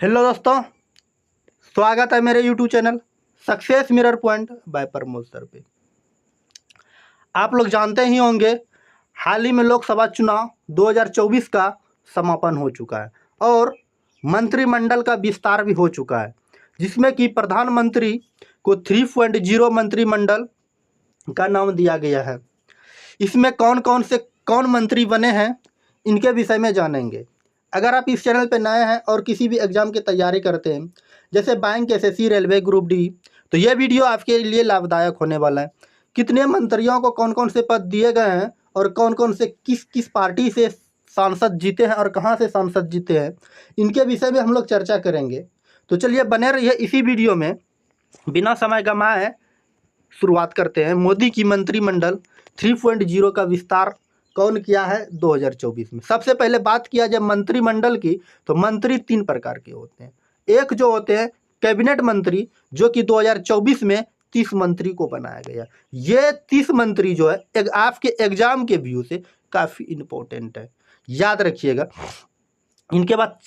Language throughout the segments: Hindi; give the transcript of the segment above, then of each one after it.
हेलो दोस्तों, स्वागत है मेरे YouTube channel success mirror point by Pramod sir पे। आप लोग जानते ही होंगे, हाल ही में लोकसभा चुनाव 2024 का समापन हो चुका है और मंत्रिमंडल का विस्तार भी हो चुका है, जिसमें कि प्रधानमंत्री को 3.0 मंत्रिमंडल का नाम दिया गया है। इसमें कौन मंत्री बने हैं, इनके विषय में जानेंगे। अगर आप इस चैनल पर नए हैं और किसी भी एग्ज़ाम की तैयारी करते हैं, जैसे bank, SSC, railway, group D, तो यह वीडियो आपके लिए लाभदायक होने वाला है। कितने मंत्रियों को कौन कौन से पद दिए गए हैं और कौन कौन से किस किस पार्टी से सांसद जीते हैं और कहां से सांसद जीते हैं, इनके विषय में हम लोग चर्चा करेंगे। तो चलिए बने रहिए इसी वीडियो में। बिना समय गंवाए शुरुआत करते हैं। मोदी की मंत्रिमंडल 3.0 का विस्तार कौन किया है 2024 में। सबसे पहले बात किया जाए मंत्रिमंडल की, तो मंत्री 3 प्रकार के होते हैं। एक जो होते हैं कैबिनेट मंत्री, जो कि 2024 में 30 मंत्री को बनाया गया। ये 30 मंत्री जो है आपके एग्जाम के व्यू से काफ़ी इम्पोर्टेंट है, याद रखिएगा। इनके बाद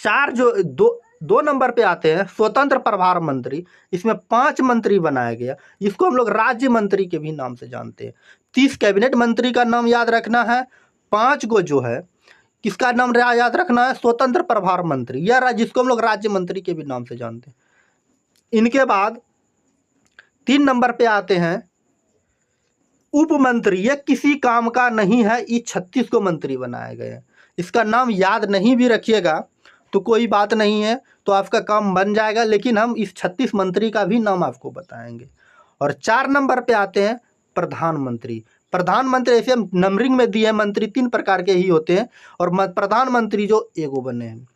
दो नंबर पे आते हैं स्वतंत्र प्रभार मंत्री। इसमें 5 मंत्री बनाया गया। इसको हम लोग राज्य मंत्री के भी नाम से जानते हैं। 30 कैबिनेट मंत्री का नाम याद रखना है। 5 को जो है किसका नाम याद रखना है, स्वतंत्र प्रभार मंत्री, या जिसको हम लोग राज्य मंत्री के भी नाम से जानते हैं। इनके बाद 3 नंबर पे आते हैं उप मंत्री। ये किसी काम का नहीं है, ये 36 को मंत्री बनाए गए हैं। इसका नाम याद नहीं भी रखिएगा तो कोई बात नहीं है, तो आपका काम बन जाएगा, लेकिन हम इस 36 मंत्री का भी नाम आपको बताएंगे। और 4 नंबर पे आते हैं प्रधानमंत्री। प्रधानमंत्री ऐसे हम नंबरिंग में दिए हैं, मंत्री 3 प्रकार के ही होते हैं और प्रधानमंत्री जो एगो बने हैं।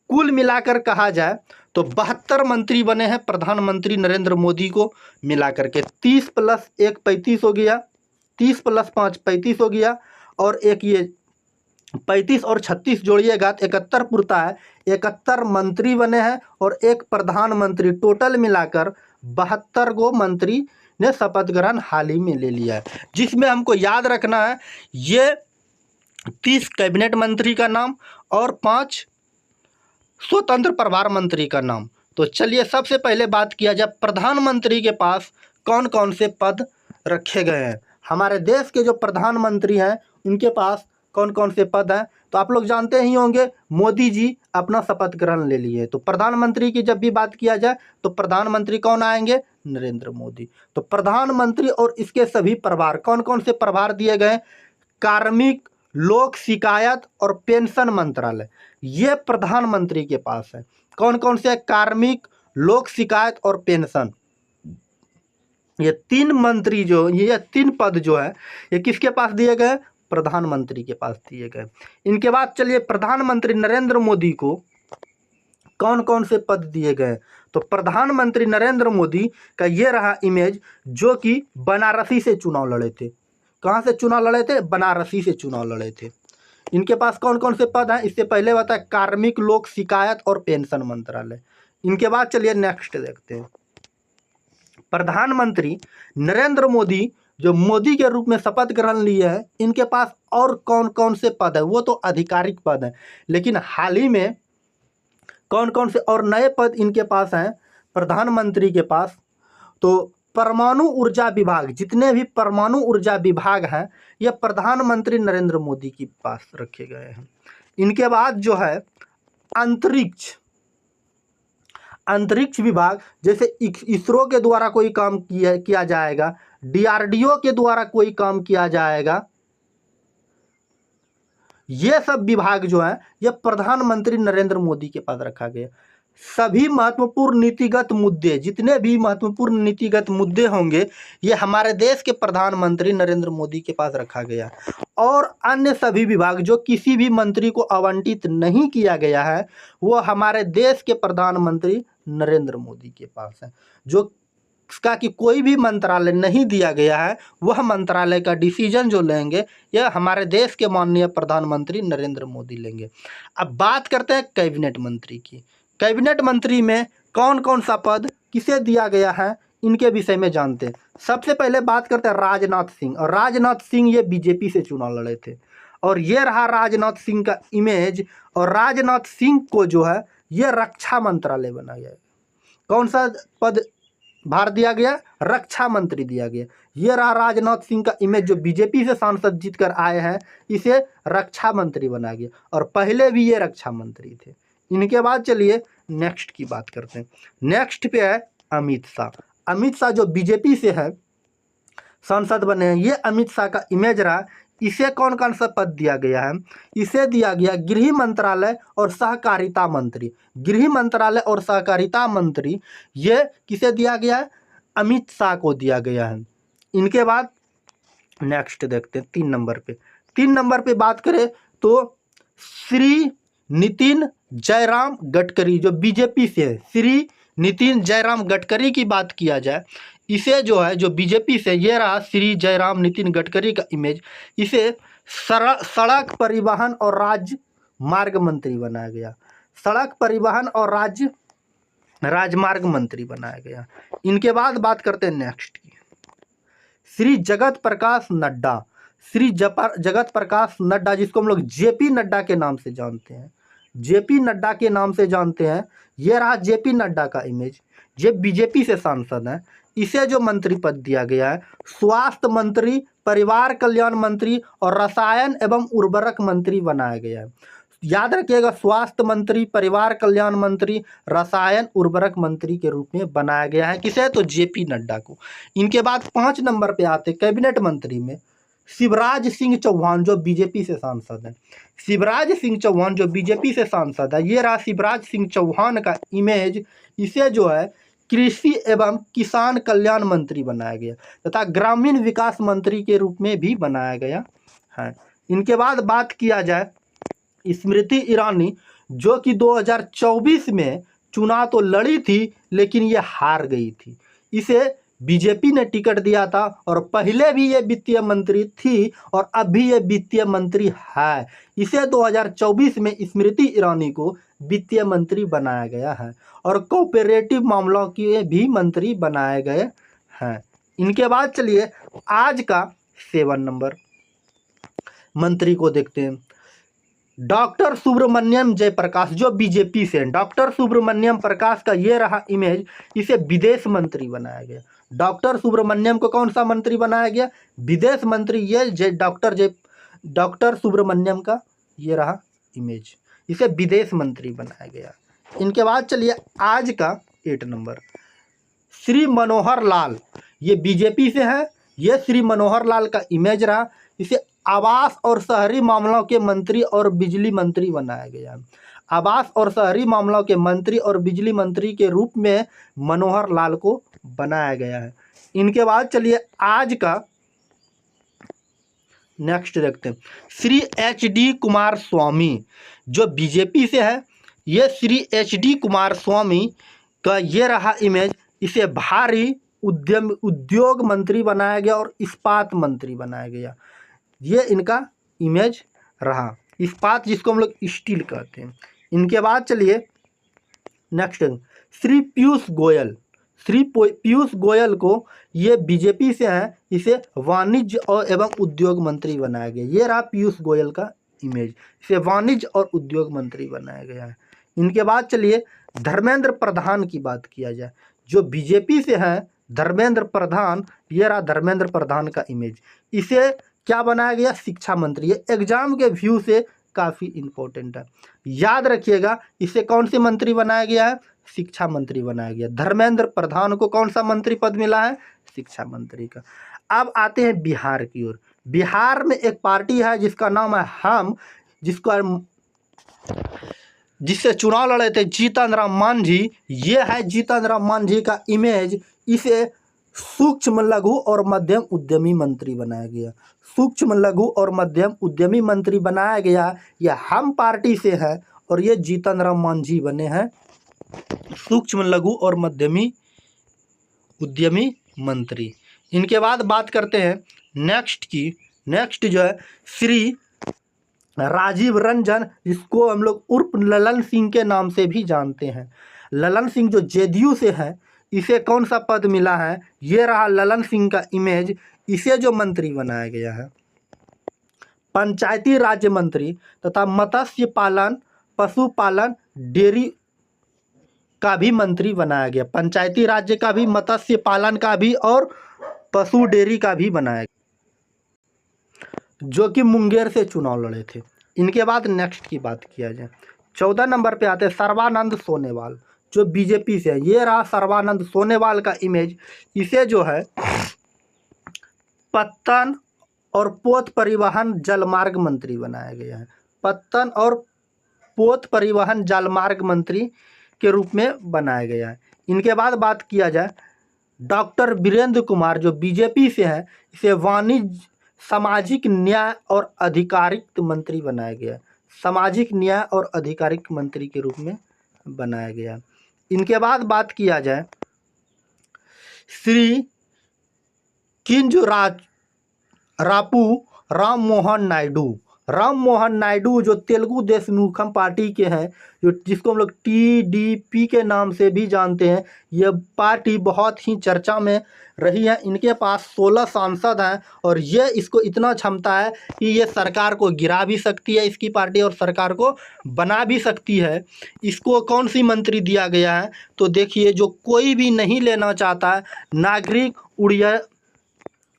कुल मिलाकर कहा जाए तो 72 मंत्री बने हैं प्रधानमंत्री नरेंद्र मोदी को मिलाकर के। 30 + 1 35 हो गया, 30 + 5 35 हो गया, और एक ये 35 और 36 जोड़िएगा तो 71 पुरता है। 71 मंत्री बने हैं और एक प्रधानमंत्री। टोटल मिलाकर 72 गो मंत्री ने शपथ ग्रहण हाल ही में ले लिया है, जिसमें हमको याद रखना है ये 30 कैबिनेट मंत्री का नाम और 5 स्वतंत्र प्रभार मंत्री का नाम। तो चलिए सबसे पहले बात किया जाए प्रधानमंत्री के पास कौन कौन से पद रखे गए हैं। हमारे देश के जो प्रधानमंत्री हैं उनके पास कौन कौन से पद हैं, तो आप लोग जानते ही होंगे, मोदी जी अपना शपथ ग्रहण ले लिए। तो प्रधानमंत्री की जब भी बात किया जाए तो प्रधानमंत्री कौन आएंगे, नरेंद्र मोदी। तो प्रधानमंत्री और इसके सभी प्रभार, कौन कौन से प्रभार दिए गए, कार्मिक, लोक शिकायत और पेंशन मंत्रालय, ये प्रधानमंत्री के पास है। कौन कौन से, कार्मिक, लोक शिकायत और पेंशन, ये 3 मंत्री जो, ये 3 पद जो है ये किसके पास दिए गए, प्रधानमंत्री के पास दिए गए। इनके बाद चलिए प्रधानमंत्री नरेंद्र मोदी को कौन कौन से पद दिए गए। तो प्रधानमंत्री नरेंद्र मोदी का ये रहा इमेज, जो कि बनारसी से चुनाव लड़े थे। कहाँ से चुनाव लड़े थे, बनारसी से चुनाव लड़े थे। इनके पास कौन कौन से पद हैं, इससे पहले बताया कार्मिक, लोक शिकायत और पेंशन मंत्रालय। इनके बाद चलिए नेक्स्ट देखते हैं। प्रधानमंत्री नरेंद्र मोदी जो मोदी के रूप में शपथ ग्रहण लिए हैं, इनके पास और कौन कौन से पद है, वो तो आधिकारिक पद हैं, लेकिन हाल ही में कौन कौन से और नए पद इनके पास हैं प्रधानमंत्री के पास। तो परमाणु ऊर्जा विभाग, जितने भी परमाणु ऊर्जा विभाग हैं ये प्रधानमंत्री नरेंद्र मोदी के पास रखे गए हैं। इनके बाद जो है अंतरिक्ष विभाग, जैसे इसरो के द्वारा कोई काम किया जाएगा, डीआरडीओ के द्वारा कोई काम किया जाएगा, ये सब विभाग जो है ये प्रधानमंत्री नरेंद्र मोदी के पास रखा गया। सभी महत्वपूर्ण नीतिगत मुद्दे, जितने भी महत्वपूर्ण नीतिगत मुद्दे होंगे, ये हमारे देश के प्रधानमंत्री नरेंद्र मोदी के पास रखा गया। और अन्य सभी विभाग जो किसी भी मंत्री को आवंटित नहीं किया गया है, वो हमारे देश के प्रधानमंत्री नरेंद्र मोदी के पास है। जो इसका कि कोई भी मंत्रालय नहीं दिया गया है, वह मंत्रालय का डिसीजन जो लेंगे यह हमारे देश के माननीय प्रधानमंत्री नरेंद्र मोदी लेंगे। अब बात करते हैं कैबिनेट मंत्री की। कैबिनेट मंत्री में कौन कौन सा पद किसे दिया गया है, इनके विषय में जानते हैं। सबसे पहले बात करते हैं राजनाथ सिंह। और राजनाथ सिंह ये बीजेपी से चुनाव लड़े थे, और ये रहा राजनाथ सिंह का इमेज। और राजनाथ सिंह को जो है ये रक्षा मंत्रालय बना गया। कौन सा पद भार दिया गया? रक्षा मंत्री दिया गया। ये रहा राजनाथ सिंह का इमेज, जो बीजेपी से सांसद जीत कर आए हैं, इसे रक्षा मंत्री बना गया, और पहले भी ये रक्षा मंत्री थे। इनके बाद चलिए नेक्स्ट की बात करते हैं। नेक्स्ट पे है अमित शाह। अमित शाह जो बीजेपी से है सांसद बने हैं, ये अमित शाह का इमेज रहा। इसे कौन कौन सा पद दिया गया है? इसे दिया गया गृह मंत्रालय और सहकारिता मंत्री। गृह मंत्रालय और सहकारिता मंत्री ये किसे दिया गया है? अमित शाह को दिया गया है। इनके बाद नेक्स्ट देखते हैं 3 नंबर पे। 3 नंबर पे बात करें तो श्री नितिन जयराम गडकरी, जो बीजेपी से है, श्री नितिन जयराम गडकरी की बात किया जाए, इसे जो है जो बीजेपी से, ये रहा श्री जयराम नितिन गडकरी का इमेज। इसे सड़क परिवहन और राजमार्ग मंत्री बनाया गया। सड़क परिवहन और राजमार्ग मंत्री बनाया गया। इनके बाद बात करते हैं नेक्स्ट की, श्री जगत प्रकाश नड्डा। श्री जगत प्रकाश नड्डा, जिसको हम लोग जेपी नड्डा के नाम से जानते हैं, जेपी नड्डा के नाम से जानते हैं। ये रहा जेपी नड्डा का इमेज। ये बीजेपी से सांसद हैं। इसे जो मंत्री पद दिया गया है, स्वास्थ्य मंत्री, परिवार कल्याण मंत्री और रसायन एवं उर्वरक मंत्री बनाया गया है। याद रखिएगा, स्वास्थ्य मंत्री, परिवार कल्याण मंत्री, रसायन उर्वरक मंत्री के रूप में बनाया गया है। किसे? तो जेपी नड्डा को। इनके बाद 5 नंबर पे आते कैबिनेट मंत्री में शिवराज सिंह चौहान, जो बीजेपी से सांसद हैं। शिवराज सिंह चौहान जो बीजेपी से सांसद है, ये रहा शिवराज सिंह चौहान का इमेज। इसे जो है कृषि एवं किसान कल्याण मंत्री बनाया गया तथा ग्रामीण विकास मंत्री के रूप में भी बनाया गया है। इनके बाद बात किया जाए स्मृति ईरानी, जो कि 2024 में चुनाव तो लड़ी थी लेकिन ये हार गई थी। इसे बीजेपी ने टिकट दिया था और पहले भी ये वित्तीय मंत्री थी और अब भी ये वित्तीय मंत्री है। इसे 2024 में स्मृति ईरानी को वित्तीय मंत्री बनाया गया है और कोऑपरेटिव मामलों के भी मंत्री बनाए गए हैं। इनके बाद चलिए आज का 7 नंबर मंत्री को देखते हैं, डॉक्टर सुब्रमण्यम जयप्रकाश, जो बीजेपी से हैं। डॉक्टर सुब्रमण्यम प्रकाश का ये रहा इमेज। इसे विदेश मंत्री बनाया गया। डॉक्टर सुब्रमण्यम को कौन सा मंत्री बनाया गया? विदेश मंत्री। ये डॉक्टर सुब्रमण्यम का ये रहा इमेज। इसे विदेश मंत्री बनाया गया। इनके बाद चलिए आज का 8 नंबर, श्री मनोहर लाल, ये बीजेपी से है। ये श्री मनोहर लाल का इमेज रहा। इसे आवास और शहरी मामलों के मंत्री और बिजली मंत्री बनाया गया। आवास और शहरी मामलों के मंत्री और बिजली मंत्री के रूप में मनोहर लाल को बनाया गया है। इनके बाद चलिए आज का नेक्स्ट देखते हैं, श्री एच.डी. कुमार स्वामी, जो बीजेपी से है। ये श्री एच.डी. कुमार स्वामी का ये रहा इमेज। इसे भारी उद्योग मंत्री बनाया गया और इस्पात मंत्री बनाया गया। ये इनका इमेज रहा, इस्पात जिसको हम लोग स्टील कहते हैं। इनके बाद चलिए नेक्स्ट, श्री पीयूष गोयल। श्री पीयूष गोयल को ये बीजेपी से हैं। इसे वाणिज्य और एवं उद्योग मंत्री बनाया गया। ये रहा पीयूष गोयल का इमेज। इसे वाणिज्य और उद्योग मंत्री बनाया गया है। इनके बाद चलिए धर्मेंद्र प्रधान की बात किया जाए, जो बीजेपी से हैं। धर्मेंद्र प्रधान, ये रहा धर्मेंद्र प्रधान का इमेज। इसे क्या बनाया गया? शिक्षा मंत्री। ये एग्जाम के व्यू से काफ़ी इम्पोर्टेंट है, याद रखिएगा। इसे कौन से मंत्री बनाया गया है? शिक्षा मंत्री बनाया गया। धर्मेंद्र प्रधान को कौन सा मंत्री पद मिला है? शिक्षा मंत्री का। अब आते हैं बिहार की ओर। बिहार में एक पार्टी है जिसका नाम है हम, जिससे चुनाव लड़े थे जीतन राम मांझी। ये है जीतन राम मांझी का इमेज। इसे सूक्ष्म लघु और मध्यम उद्यमी मंत्री बनाया गया। सूक्ष्म लघु और मध्यम उद्यमी मंत्री बनाया गया। यह हम पार्टी से है और ये जीतन राम मांझी बने हैं सूक्ष्म लघु और मध्यमी उद्यमी मंत्री। इनके बाद बात करते हैं नेक्स्ट की। नेक्स्ट जो है श्री राजीव रंजन, जिसको हम लोग उर्फ ललन सिंह के नाम से भी जानते हैं। ललन सिंह जो जेडीयू से है, इसे कौन सा पद मिला है? ये रहा ललन सिंह का इमेज। इसे जो मंत्री बनाया गया है पंचायती राज्य मंत्री तथा मत्स्य पालन, पशुपालन, डेयरी का भी मंत्री बनाया गया, पंचायती राज्य का भी, मत्स्य पालन का भी और पशु डेयरी का भी बनाया गया, जो कि मुंगेर से चुनाव लड़े थे। इनके बाद नेक्स्ट की बात किया जाए, 14 नंबर पे आते हैं सर्बानंद सोनोवाल, जो बीजेपी से है। ये रहा सर्बानंद सोनोवाल का इमेज। इसे जो है पत्तन और पोत परिवहन जलमार्ग मंत्री बनाया गया है, पत्तन और पोत परिवहन जलमार्ग मंत्री के रूप में बनाया गया है। इनके बाद बात किया जाए डॉक्टर वीरेंद्र कुमार, जो बीजेपी से है, इसे वाणिज्य, सामाजिक न्याय और अधिकारिता मंत्री बनाया गया है, सामाजिक न्याय और अधिकारिता मंत्री के रूप में बनाया गया। इनके बाद बात किया जाए श्री किंजरापू राम मोहन नायडू, जो तेलुगु देशमुखम पार्टी के हैं, जो जिसको हम लोग टीडीपी के नाम से भी जानते हैं। ये पार्टी बहुत ही चर्चा में रही है। इनके पास 16 सांसद हैं और ये इसको इतना क्षमता है कि ये सरकार को गिरा भी सकती है, इसकी पार्टी, और सरकार को बना भी सकती है। इसको कौन सी मंत्री दिया गया है, तो देखिए, जो कोई भी नहीं लेना चाहता है, नागरिक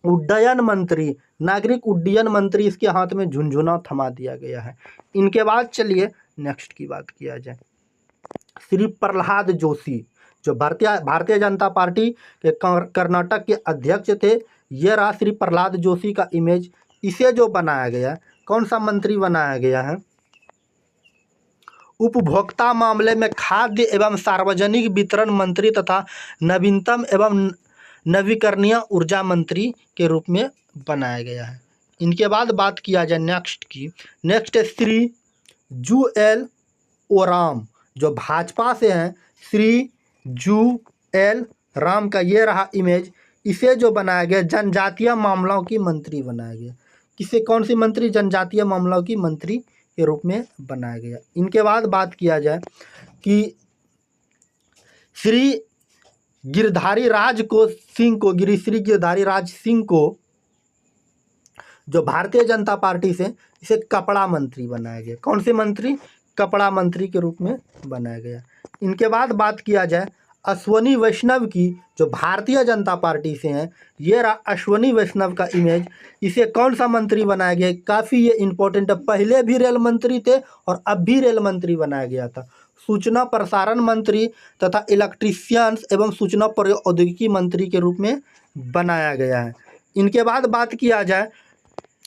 उड्डयन मंत्री, नागरिक उड्डयन मंत्री, इसके हाथ में झुनझुना थमा दिया गया है। इनके बाद चलिए नेक्स्ट की बात किया जाए, श्री प्रहलाद जोशी, जो भारतीय जनता पार्टी के कर्नाटक के अध्यक्ष थे। ये रहा श्री प्रहलाद जोशी का इमेज। इसे जो बनाया गया, कौन सा मंत्री बनाया गया है, उपभोक्ता मामले में खाद्य एवं सार्वजनिक वितरण मंत्री तथा नवीनतम एवं नवीकरणीय ऊर्जा मंत्री के रूप में बनाया गया है। इनके बाद बात किया जाए नेक्स्ट की, नेक्स्ट है श्री जूएल ओराम, जो भाजपा से हैं, श्री जूएल राम का ये रहा इमेज। इसे जो बनाया गया, जनजातीय मामलों की मंत्री बनाया गया। किसे, कौन सी मंत्री, जनजातीय मामलों की मंत्री के रूप में बनाया गया। इनके बाद बात किया जाए कि श्री गिरधारी राज सिंह को, जो भारतीय जनता पार्टी से, इसे कपड़ा मंत्री बनाया गया। कौन से मंत्री, कपड़ा मंत्री के रूप में बनाया गया। इनके बाद बात किया जाए अश्वनी वैष्णव की, जो भारतीय जनता पार्टी से हैं। ये रहा अश्वनी वैष्णव का इमेज। इसे कौन सा मंत्री बनाया गया, काफ़ी ये इंपॉर्टेंट है, पहले भी रेल मंत्री थे और अब भी रेल मंत्री बनाया गया था। सूचना प्रसारण मंत्री तथा इलेक्ट्रीशियंस एवं सूचना प्रौद्योगिकी मंत्री के रूप में बनाया गया है। इनके बाद बात किया जाए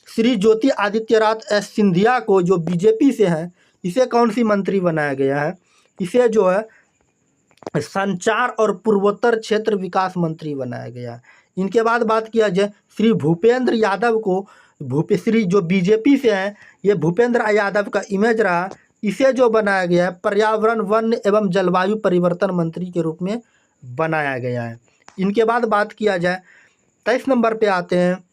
श्री ज्योति आदित्यनाथ सिंधिया को, जो बीजेपी से हैं, इसे कौन सी मंत्री बनाया गया है, इसे जो है संचार और पूर्वोत्तर क्षेत्र विकास मंत्री बनाया गया। इनके बाद बात किया जाए श्री भूपेंद्र यादव को, श्री जो बीजेपी से हैं, ये भूपेंद्र यादव का इमेज रहा। इसे जो बनाया गया है पर्यावरण, वन एवं जलवायु परिवर्तन मंत्री के रूप में बनाया गया है। इनके बाद बात किया जाए 23 नंबर पे आते हैं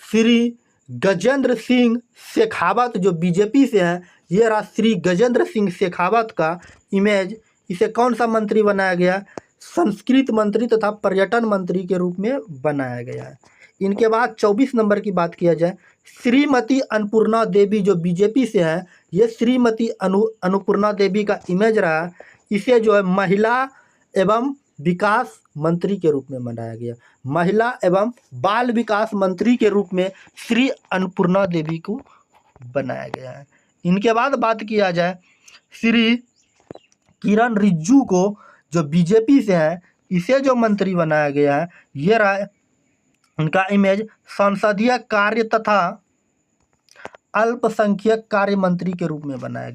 श्री गजेंद्र सिंह शेखावत, जो बीजेपी से हैं। ये रहा श्री गजेंद्र सिंह शेखावत का इमेज। इसे कौन सा मंत्री बनाया गया, संस्कृत मंत्री तथा पर्यटन मंत्री के रूप में बनाया गया है। इनके बाद 24 नंबर की बात किया जाए श्रीमती अन्नपूर्णा देवी, जो बीजेपी से है। ये श्रीमती अन्नपूर्णा देवी का इमेज रहा। इसे जो है महिला एवं विकास मंत्री के रूप में बनाया गया, महिला एवं बाल विकास मंत्री के रूप में श्री अन्नपूर्णा देवी को बनाया गया है। इनके बाद बात किया जाए श्री किरण रिजिजू को, जो बीजेपी से है। इसे जो मंत्री बनाया गया है, ये रहा उनका इमेज, संसदीय कार्य तथा अल्पसंख्यक कार्य मंत्री के रूप में बनाया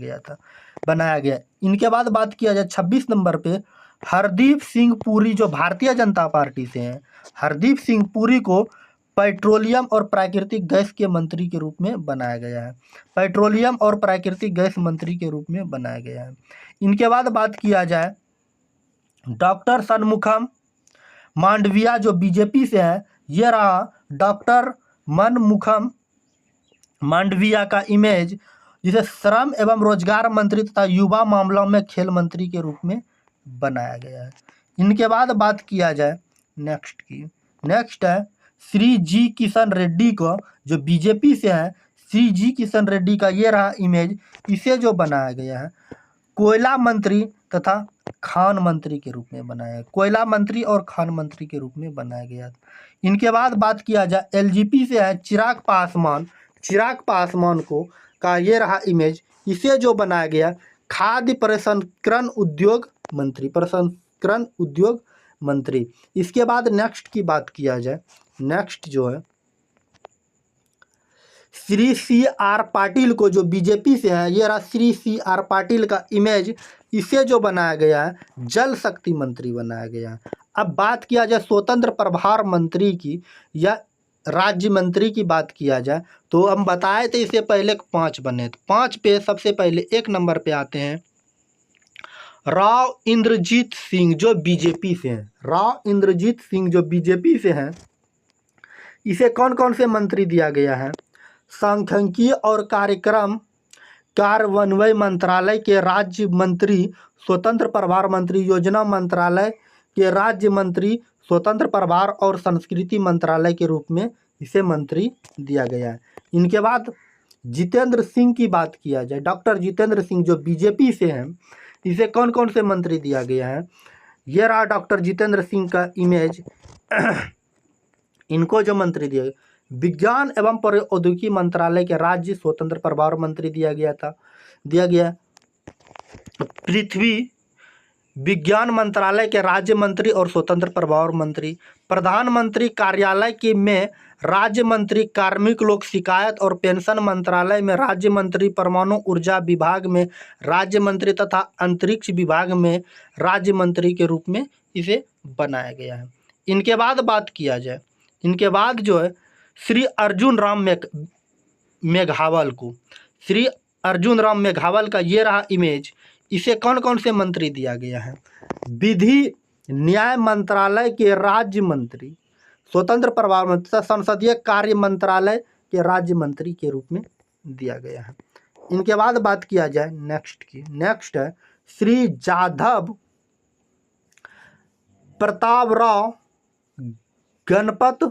गया। इनके बाद बात किया जाए 26 नंबर पे हरदीप सिंह पुरी, जो भारतीय जनता पार्टी से हैं। हरदीप सिंह पुरी को पेट्रोलियम और प्राकृतिक गैस के मंत्री के रूप में बनाया गया है, पेट्रोलियम और प्राकृतिक गैस मंत्री के रूप में बनाया गया है। इनके बाद बात किया जाए डॉक्टर षणमुखम मांडविया, जो बीजेपी से है। ये रहा डॉक्टर मनमुखम मांडविया का इमेज, जिसे श्रम एवं रोजगार मंत्री तथा युवा मामलों में खेल मंत्री के रूप में बनाया गया है। इनके बाद बात किया जाए नेक्स्ट है श्री जी किशन रेड्डी को, जो बीजेपी से हैं। श्री जी किशन रेड्डी का ये रहा इमेज। इसे जो बनाया गया है कोयला मंत्री तथा खान मंत्री के रूप में बनाया, कोयला मंत्री और खान मंत्री के रूप में बनाया गया। इनके बाद बात किया जाए एलजीपी से है चिराग पासवान। चिराग पासवान को का ये रहा इमेज, इसे जो बनाया गया खाद्य प्रसंस्करण उद्योग मंत्री, प्रसंस्करण उद्योग मंत्री। इसके बाद नेक्स्ट की बात किया जाए, नेक्स्ट जो है श्री सी आर पाटिल को, जो बीजेपी से है, ये रहा श्री सी आर पाटिल का इमेज, इसे जो बनाया गया है जल शक्ति मंत्री बनाया गया है। अब बात किया जाए स्वतंत्र प्रभार मंत्री की या राज्य मंत्री की बात किया जाए तो हम बताए थे इससे पहले 5 बने थे। 5 पे सबसे पहले 1 नंबर पे आते हैं राव इंद्रजीत सिंह जो बीजेपी से हैं। राव इंद्रजीत सिंह जो बीजेपी से हैं, इसे कौन कौन से मंत्री दिया गया है? सांख्यिकी और कार्यक्रम कार्यान्वयन मंत्रालय के राज्य मंत्री, स्वतंत्र प्रभार मंत्री, योजना मंत्रालय के राज्य मंत्री, स्वतंत्र प्रभार और संस्कृति मंत्रालय के रूप में इसे मंत्री दिया गया है। इनके बाद जितेंद्र सिंह की बात किया जाए, डॉक्टर जितेंद्र सिंह जो बीजेपी से हैं, इसे कौन कौन से मंत्री दिया गया है? ये रहा डॉक्टर जितेंद्र सिंह का इमेज। इनको जो मंत्री दिया, विज्ञान एवं प्रौद्योगिकी मंत्रालय के राज्य स्वतंत्र प्रभार मंत्री दिया गया। पृथ्वी विज्ञान मंत्रालय के राज्य मंत्री और स्वतंत्र प्रभार मंत्री। प्रधानमंत्री कार्यालय के में राज्य मंत्री, कार्मिक लोक शिकायत और पेंशन मंत्रालय में राज्य मंत्री, परमाणु ऊर्जा विभाग में राज्य मंत्री तथा अंतरिक्ष विभाग में राज्य मंत्री के रूप में इसे बनाया गया है। इनके बाद बात किया जाए, इनके बाद जो है श्री अर्जुन राम मेघवाल को, श्री अर्जुन राम मेघवाल का ये रहा इमेज, इसे कौन कौन से मंत्री दिया गया है? विधि न्याय मंत्रालय के राज्य मंत्री, स्वतंत्र प्रभार मंत्री, संसदीय कार्य मंत्रालय के राज्य मंत्री के रूप में दिया गया है। इनके बाद बात किया जाए नेक्स्ट की, नेक्स्ट है श्री जाधव प्रताप राव गणपत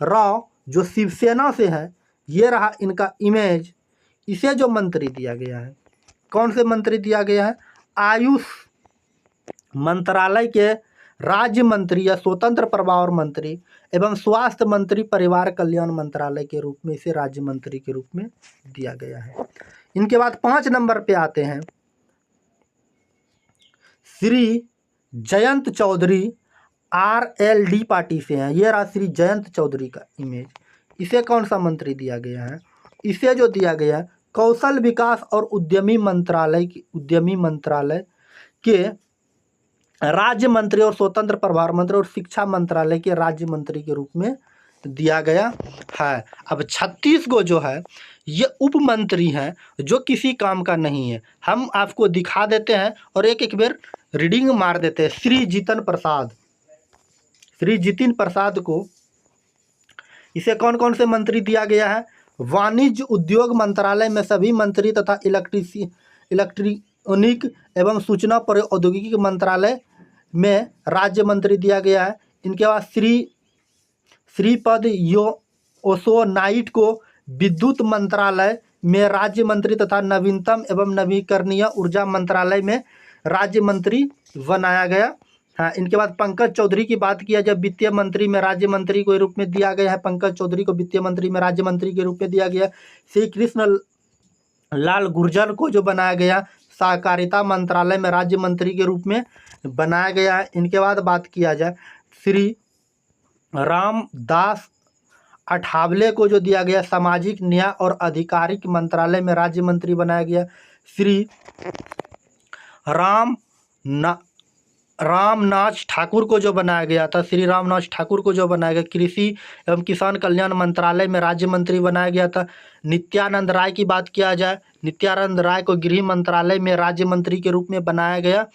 राव जो शिवसेना से है, ये रहा इनका इमेज, इसे जो मंत्री दिया गया है, कौन से मंत्री दिया गया है? आयुष मंत्रालय के राज्य मंत्री या स्वतंत्र प्रभार मंत्री एवं स्वास्थ्य मंत्री, परिवार कल्याण मंत्रालय के रूप में इसे राज्य मंत्री के रूप में दिया गया है। इनके बाद 5 नंबर पे आते हैं श्री जयंत चौधरी, RLD पार्टी से हैं, ये रहा श्री जयंत चौधरी का इमेज, इसे कौन सा मंत्री दिया गया है? इसे जो दिया गया है कौशल विकास और उद्यमी मंत्रालय के राज्य मंत्री और स्वतंत्र प्रभार मंत्री और शिक्षा मंत्रालय के राज्य मंत्री के रूप में दिया गया है। अब 36 को जो है ये उप मंत्री हैं जो किसी काम का नहीं है, हम आपको दिखा देते हैं और एक एक बार रीडिंग मार देते हैं। श्री जितिन प्रसाद, श्री जितिन प्रसाद को इसे कौन कौन से मंत्री दिया गया है? वाणिज्य उद्योग मंत्रालय में सभी मंत्री तथा इलेक्ट्रॉनिक एवं सूचना प्रौद्योगिकी मंत्रालय में राज्य मंत्री दिया गया है। इनके बाद श्रीपद यसो नाइक को विद्युत मंत्रालय में राज्य मंत्री तथा नवीनतम एवं नवीकरणीय ऊर्जा मंत्रालय में राज्य मंत्री बनाया गया। हाँ, इनके बाद पंकज चौधरी की बात किया जाए, वित्तीय मंत्री में राज्य मंत्री के रूप में दिया गया है, पंकज चौधरी को वित्तीय मंत्री में राज्य मंत्री के रूप में दिया गया। श्री कृष्ण लाल गुर्जर को जो बनाया गया सहकारिता मंत्रालय में राज्य मंत्री के रूप में बनाया गया है। इनके बाद बात किया जाए श्री रामदास अठावले को जो दिया गया सामाजिक न्याय और आधिकारिक मंत्रालय में राज्य मंत्री बनाया गया। श्री रामनाथ ठाकुर को जो बनाया गया था, श्री रामनाथ ठाकुर को जो बनाया गया कृषि एवं किसान कल्याण मंत्रालय में राज्य मंत्री बनाया गया था। नित्यानंद राय की बात किया जाए, नित्यानंद राय को गृह मंत्रालय में राज्य मंत्री के रूप में बनाया गया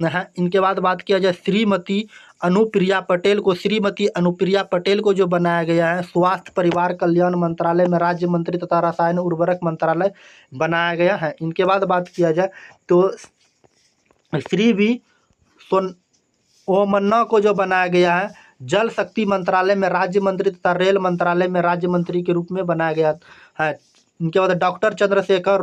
है। इनके बाद बात किया जाए श्रीमती अनुप्रिया पटेल को, श्रीमती अनुप्रिया पटेल को जो बनाया गया है स्वास्थ्य परिवार कल्याण मंत्रालय में राज्य मंत्री तथा रसायन उर्वरक मंत्रालय बनाया गया है। इनके बाद बात किया जाए तो श्री वी ओमन्ना को जो बनाया गया है जल शक्ति मंत्रालय में राज्य मंत्री तथा रेल मंत्रालय में राज्य मंत्री के रूप में बनाया गया है। इनके बाद डॉक्टर चंद्रशेखर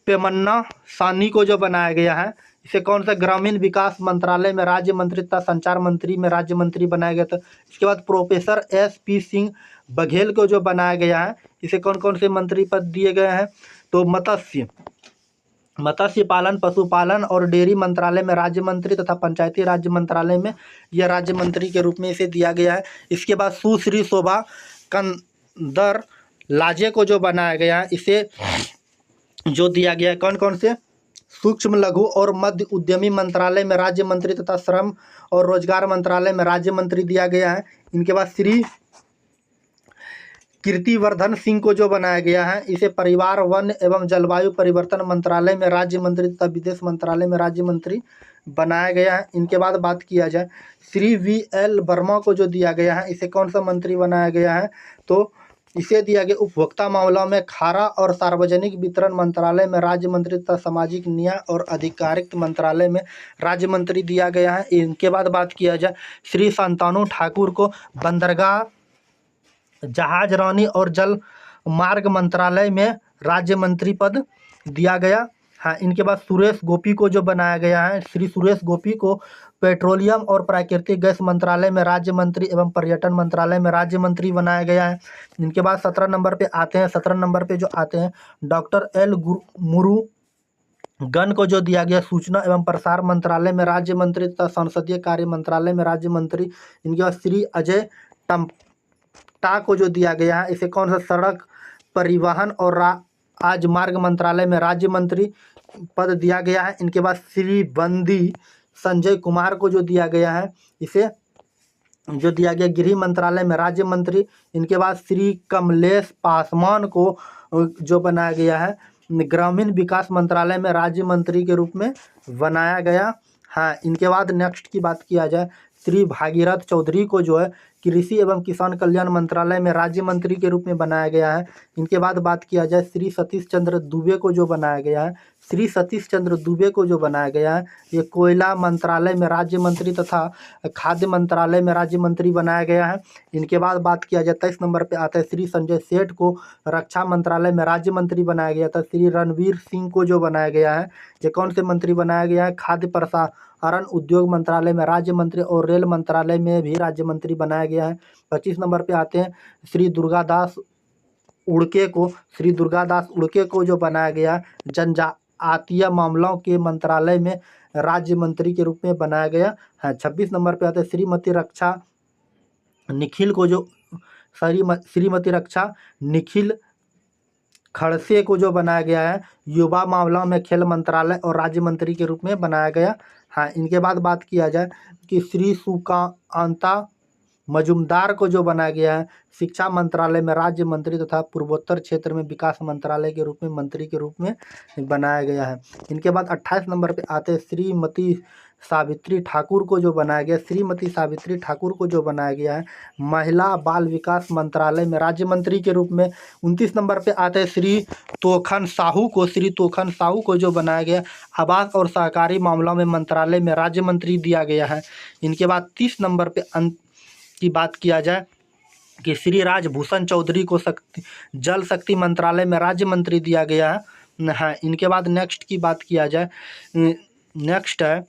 पेमन्ना सानी को जो बनाया गया है इसे कौन सा ग्रामीण विकास मंत्रालय में राज्य मंत्री तथा संचार मंत्री में राज्य मंत्री बनाया गया था। इसके बाद प्रोफेसर SP सिंह बघेल को जो बनाया गया है, इसे कौन कौन से मंत्री पद दिए गए हैं, तो मत्स्य पालन, पशुपालन और डेयरी मंत्रालय में राज्य मंत्री तथा पंचायती राज्य मंत्रालय में यह राज्य मंत्री के रूप में इसे दिया गया है। इसके बाद सुश्री शोभा कंदर लाजे को जो बनाया गया है, इसे जो दिया गया है कौन कौन से, सूक्ष्म लघु और मध्य उद्यमी मंत्रालय में राज्य मंत्री तथा श्रम और रोजगार मंत्रालय में राज्य मंत्री दिया गया है। इनके बाद श्री कीर्तिवर्धन सिंह को जो बनाया गया है, इसे परिवार, वन एवं जलवायु परिवर्तन मंत्रालय में राज्य मंत्री तथा विदेश मंत्रालय में राज्य मंत्री बनाया गया है। इनके बाद बात किया जाए श्री VL वर्मा को जो दिया गया है, इसे कौन सा मंत्री बनाया गया है, तो इसे दिया गया उपभोक्ता मामलों में खारा और सार्वजनिक वितरण मंत्रालय में राज्य मंत्री तथा सामाजिक न्याय और अधिकारिता मंत्रालय में राज्य मंत्री दिया गया है। इनके बाद बात किया जाए श्री शांतनु ठाकुर को बंदरगाह, जहाज रानी और जल मार्ग मंत्रालय में राज्य मंत्री पद दिया गया। हाँ, इनके बाद सुरेश गोपी को जो बनाया गया है, श्री सुरेश गोपी को पेट्रोलियम और प्राकृतिक गैस मंत्रालय में राज्य मंत्री एवं पर्यटन मंत्रालय में राज्य मंत्री बनाया गया है। इनके बाद 17 नंबर पे आते हैं, 17 नंबर पे जो आते हैं डॉक्टर L मुरुगन को जो दिया गया सूचना एवं प्रसार मंत्रालय में राज्य मंत्री तथा संसदीय कार्य मंत्रालय में राज्य मंत्री। इनके बाद श्री अजय टम्टा को जो दिया गया है, इसे कौन सा सड़क परिवहन और राजमार्ग मंत्रालय में राज्य मंत्री पद दिया गया है। इनके बाद श्री बंदी संजय कुमार को जो दिया गया है, इसे जो दिया गया गृह मंत्रालय में राज्य मंत्री। इनके बाद श्री कमलेश पासवान को जो बनाया गया है ग्रामीण विकास मंत्रालय में राज्य मंत्री के रूप में बनाया गया। हाँ, इनके बाद नेक्स्ट की बात किया जाए श्री भागीरथ चौधरी को जो है कृषि एवं किसान कल्याण मंत्रालय में राज्य मंत्री के रूप में बनाया गया है। इनके बाद बात किया जाए श्री सतीश चंद्र दुबे को जो बनाया गया है, श्री सतीश चंद्र दुबे को जो बनाया गया है, ये कोयला मंत्रालय में राज्य मंत्री तथा खाद्य मंत्रालय में राज्य मंत्री बनाया गया है। इनके बाद बात किया जाए 23 नंबर पे आता है श्री संजय सेठ को रक्षा मंत्रालय में राज्य मंत्री बनाया गया था। श्री रणवीर सिंह को जो बनाया गया है, ये कौन से मंत्री बनाया गया है, खाद्य प्रसारण उद्योग मंत्रालय में राज्य मंत्री और रेल मंत्रालय में भी राज्य मंत्री बनाया गया है। 25 नंबर पे आते हैं श्री दुर्गादास उड़के को जो बनाया गया जनजातीय मामलों के मंत्रालय में राज्य मंत्री के रूप में बनाया गया है। 26 नंबर पे आते हैं श्रीमती रक्षा निखिल खड़से को जो बनाया गया है युवा मामलों में खेल मंत्रालय और राज्य मंत्री के रूप में बनाया गया। हाँ, इनके बाद बात किया जाए कि श्री सुकांता मजुमदार को जो बनाया गया है शिक्षा मंत्रालय में राज्य मंत्री तथा पूर्वोत्तर क्षेत्र में विकास मंत्रालय के रूप में मंत्री के रूप में बनाया गया है। इनके बाद 28 नंबर पे आते हैं श्रीमती सावित्री ठाकुर को जो बनाया गया, श्रीमती सावित्री ठाकुर को जो बनाया गया है महिला बाल विकास मंत्रालय में राज्य मंत्री के रूप में। 29 नंबर पे आते हैं श्री तोखन साहू को जो बनाया गया आवास और सहकारी मामलों में मंत्रालय में राज्य मंत्री दिया गया है। इनके बाद 30 नंबर पे की बात किया जाए कि श्री राजभूषण चौधरी को जल शक्ति मंत्रालय में राज्य मंत्री दिया गया है। हाँ, इनके बाद नेक्स्ट की बात किया जाए, नेक्स्ट है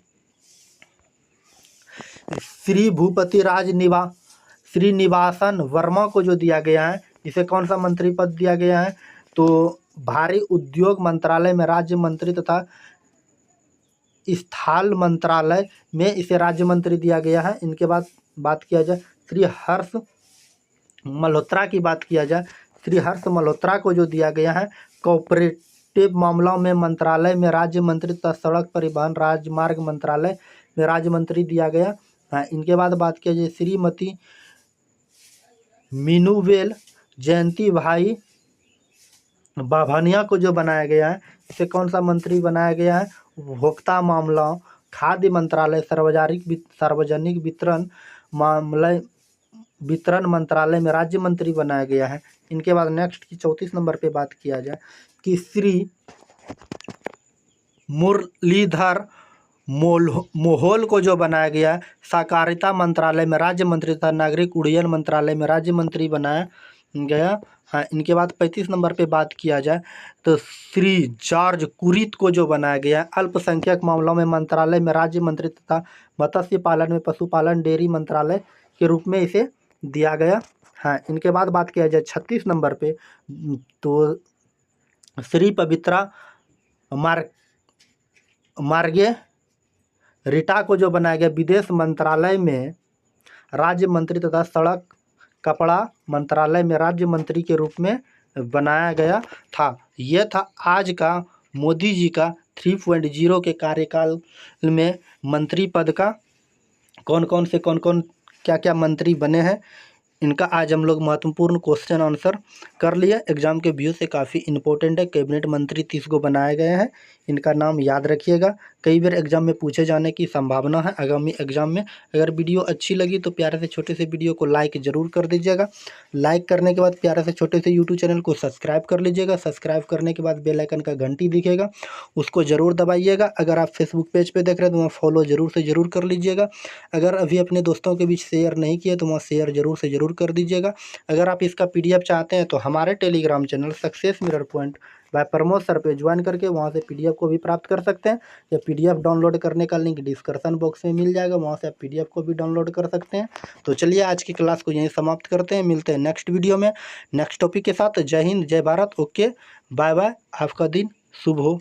श्री भूपति श्रीनिवासन वर्मा को जो दिया गया है, इसे कौन सा मंत्री पद दिया गया है, तो भारी उद्योग मंत्रालय में राज्य मंत्री तथा स्थल मंत्रालय में इसे राज्य मंत्री दिया गया है। इनके बाद बात किया जाए श्री हर्ष मल्होत्रा की बात किया जाए, श्री हर्ष मल्होत्रा को जो दिया गया है कोऑपरेटिव मामलों में मंत्रालय में राज्य मंत्री तथा सड़क परिवहन राजमार्ग मंत्रालय में राज्य मंत्री दिया गया। हाँ, इनके बाद बात किया जाए श्रीमती मीनूवेल जयंती भाई बाभनिया को जो बनाया गया है, इसे कौन सा मंत्री बनाया गया है, उपभोक्ता मामलों खाद्य मंत्रालय सार्वजनिक वितरण मंत्रालय में राज्य मंत्री बनाया गया है। इनके बाद नेक्स्ट की 34 नंबर पे बात किया जाए कि श्री मुरलीधर मोहोल को जो बनाया गया है सहकारिता मंत्रालय में राज्य मंत्री तथा नागरिक उड्डयन मंत्रालय में राज्य मंत्री बनाया गया। हाँ, इनके बाद 35 नंबर पे बात किया जाए तो श्री जॉर्ज कुरित को जो बनाया गया है अल्पसंख्यक मामलों में मंत्रालय में राज्य मंत्री तथा मत्स्य पालन में पशुपालन डेयरी मंत्रालय के रूप में इसे दिया गया। हाँ, इनके बाद बात किया जाए 36 नंबर पे तो श्री पवित्रा मार्गे रिटा को जो बनाया गया विदेश मंत्रालय में राज्य मंत्री तथा सड़क कपड़ा मंत्रालय में राज्य मंत्री के रूप में बनाया गया था। यह था आज का मोदी जी का 3.0 के कार्यकाल में मंत्री पद का कौन कौन क्या क्या मंत्री बने हैं इनका आज हम लोग महत्वपूर्ण क्वेश्चन आंसर कर लिए। एग्जाम के व्यू से काफ़ी इंपॉर्टेंट है। कैबिनेट मंत्री 30 को बनाए गए हैं, इनका नाम याद रखिएगा, कई बार एग्जाम में पूछे जाने की संभावना है आगामी एग्जाम में। अगर वीडियो अच्छी लगी तो प्यारे से छोटे से वीडियो को लाइक ज़रूर कर दीजिएगा। लाइक करने के बाद प्यारे से छोटे से यूट्यूब चैनल को सब्सक्राइब कर लीजिएगा। सब्सक्राइब करने के बाद बेल आइकन का घंटी दिखेगा उसको ज़रूर दबाइएगा। अगर आप फेसबुक पेज पर देख रहे हैं तो वहाँ फॉलो ज़रूर से ज़रूर कर लीजिएगा। अगर अभी अपने दोस्तों के बीच शेयर नहीं किया तो वहाँ शेयर ज़रूर से ज़रूर कर दीजिएगा। अगर आप इसका पीडीएफ चाहते हैं तो हमारे Telegram channel success mirror point by Pramod sir पे ज्वाइन करके वहाँ से पीडीएफ को भी प्राप्त कर सकते हैं। या पीडीएफ डाउनलोड करने का लिंक डिस्क्रिप्शन बॉक्स में मिल जाएगा, वहाँ से आप पीडीएफ को भी डाउनलोड कर सकते हैं। तो चलिए आज की क्लास को यहीं समाप्त करते हैं, मिलते हैं नेक्स्ट वीडियो में नेक्स्ट टॉपिक के साथ। जय हिंद, जय भारत, ओके, बाय बाय, आपका दिन शुभ हो।